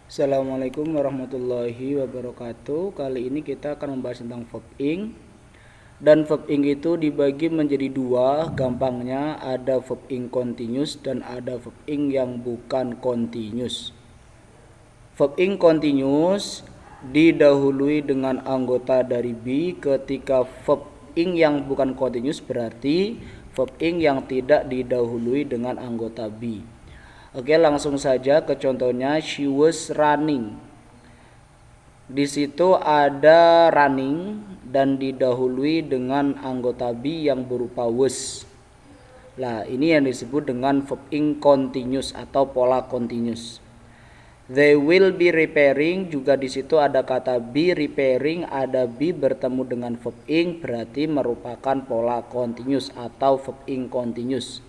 Assalamualaikum warahmatullahi wabarakatuh. Kali ini kita akan membahas tentang verb ing. Dan verb ing itu dibagi menjadi dua. Gampangnya ada verb ing continuous dan ada verb ing yang bukan continuous. Verb ing continuous didahului dengan anggota dari be. Ketika verb ing yang bukan continuous berarti verb ing yang tidak didahului dengan anggota be. Oke, langsung saja ke contohnya. She was running. Di situ ada running dan didahului dengan anggota be yang berupa was. Nah, ini yang disebut dengan verb ing continuous atau pola continuous. They will be repairing, juga di situ ada kata be repairing, ada be bertemu dengan verb ing, berarti merupakan pola continuous atau verb ing continuous.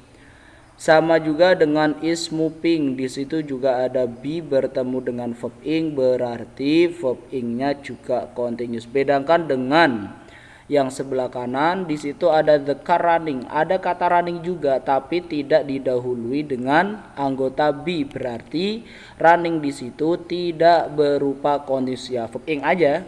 Sama juga dengan is moving, di situ juga ada be bertemu dengan verb ing, berarti verb ing-nya juga continuous. Bedakan dengan yang sebelah kanan, di situ ada the car running, ada kata running juga tapi tidak didahului dengan anggota be, berarti running di situ tidak berupa continuous ya, verb ing aja.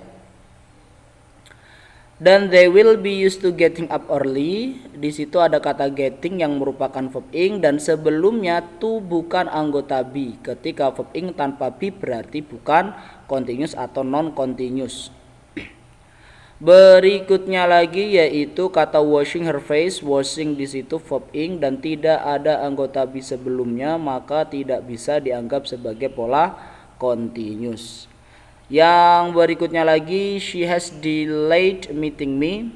Dan they will be used to getting up early. Di situ ada kata getting yang merupakan verb ing dan sebelumnya to bukan anggota be. Ketika verb ing tanpa be berarti bukan continuous atau non continuous. Berikutnya lagi yaitu kata washing her face. Washing di situ verb ing dan tidak ada anggota be sebelumnya, maka tidak bisa dianggap sebagai pola continuous. Yang berikutnya lagi, she has delayed meeting me.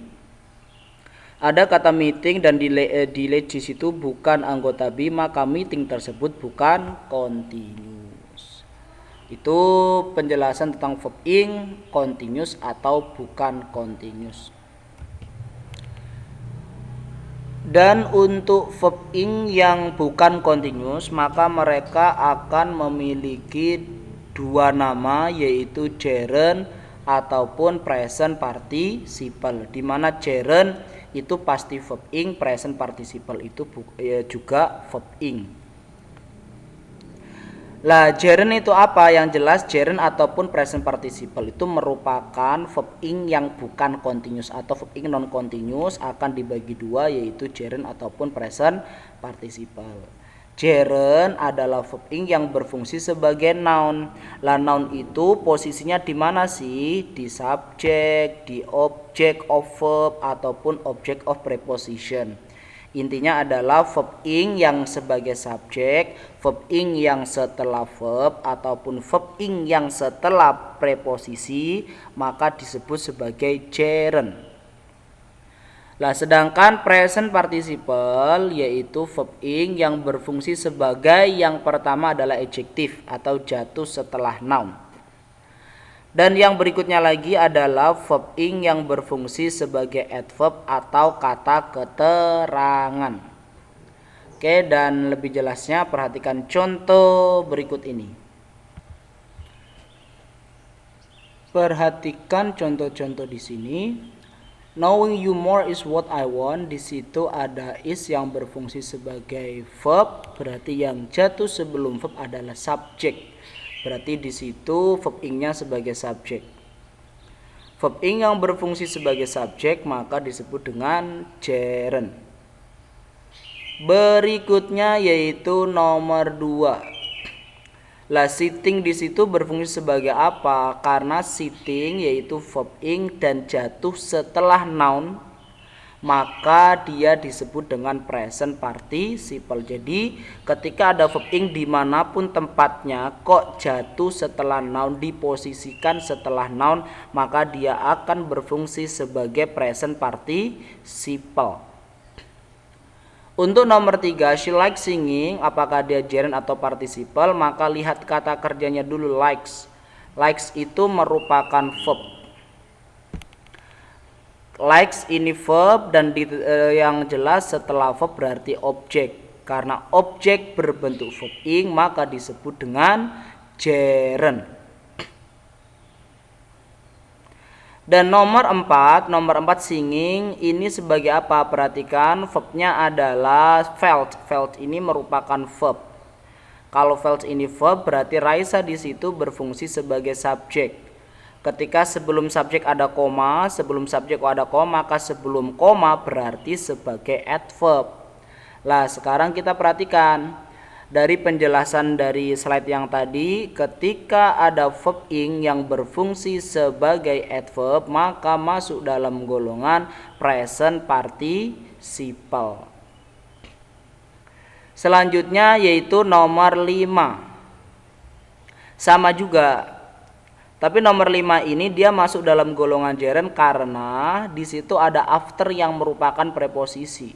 Ada kata meeting dan delayed di situ bukan anggota be, maka meeting tersebut bukan continuous. Itu penjelasan tentang verb ing continuous atau bukan continuous. Dan untuk verb ing yang bukan continuous, maka mereka akan memiliki dua nama, yaitu gerund ataupun present participle, di mana gerund itu pasti verb ing, present participle itu juga verb ing. Lah, gerund itu apa? Yang jelas gerund ataupun present participle itu merupakan verb ing yang bukan continuous atau verb ing non continuous, akan dibagi dua, yaitu gerund ataupun present participle. Gerund adalah verb ing yang berfungsi sebagai noun. Lah, noun itu posisinya di mana sih? Di subject, di object of verb ataupun object of preposition. Intinya adalah verb ing yang sebagai subjek, verb ing yang setelah verb ataupun verb ing yang setelah preposisi, maka disebut sebagai gerund. Lah, sedangkan present participle yaitu verb ing yang berfungsi sebagai yang pertama adalah adjektif atau jatuh setelah noun. Dan yang berikutnya lagi adalah verb ing yang berfungsi sebagai adverb atau kata keterangan. Oke, dan lebih jelasnya perhatikan contoh berikut ini. Perhatikan contoh-contoh di sini. Knowing you more is what I want. Di situ ada is yang berfungsi sebagai verb, berarti yang jatuh sebelum verb adalah subjek. Berarti di situ verb ing-nya sebagai subjek. Verb ing yang berfungsi sebagai subjek maka disebut dengan gerund. Berikutnya yaitu nomor 2. Lah, sitting di situ berfungsi sebagai apa? Karena sitting yaitu verb ing dan jatuh setelah noun, maka dia disebut dengan present participle. Jadi ketika ada verb ing dimanapun tempatnya kok jatuh setelah noun, diposisikan setelah noun, maka dia akan berfungsi sebagai present participle. Untuk nomor 3, she likes singing. Apakah dia gerund atau participle? Maka lihat kata kerjanya dulu, likes. Likes itu merupakan verb. Likes ini verb dan yang jelas setelah verb berarti objek. Karena objek berbentuk verb ing maka disebut dengan gerund. Dan nomor 4 singing ini sebagai apa? Perhatikan verbnya adalah felt. Felt ini merupakan verb. Kalau verbs ini verb berarti Raisa di situ berfungsi sebagai subjek. Ketika sebelum subjek ada koma, maka sebelum koma berarti sebagai adverb. Lah, sekarang kita perhatikan dari penjelasan dari slide yang tadi, ketika ada verb ing yang berfungsi sebagai adverb, maka masuk dalam golongan present participle. Selanjutnya yaitu nomor 5. Sama juga. Tapi nomor 5 ini dia masuk dalam golongan gerund karena di situ ada after yang merupakan preposisi.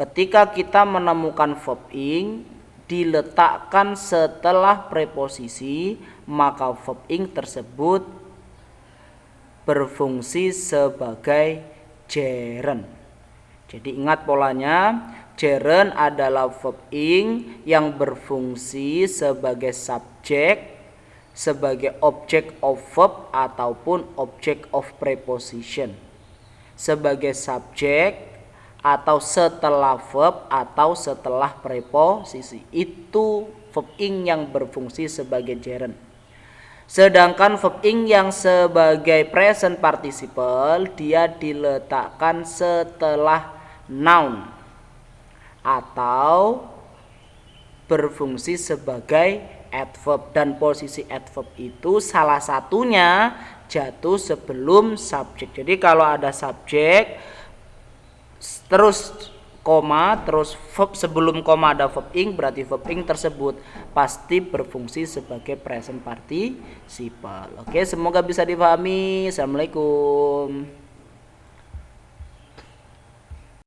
Ketika kita menemukan verb ing diletakkan setelah preposisi, maka verb ing tersebut berfungsi sebagai gerund. Jadi ingat polanya, gerund adalah verb ing yang berfungsi sebagai subjek, sebagai object of verb ataupun object of preposition. Sebagai subjek atau setelah verb atau setelah preposisi. Itu verb ing yang berfungsi sebagai gerund. Sedangkan verb ing yang sebagai present participle dia diletakkan setelah noun atau berfungsi sebagai adverb, dan posisi adverb itu salah satunya jatuh sebelum subjek. Jadi kalau ada subjek terus koma, terus verb sebelum koma ada verb ing, berarti verb ing tersebut pasti berfungsi sebagai present participle. Oke, semoga bisa dipahami. Assalamualaikum.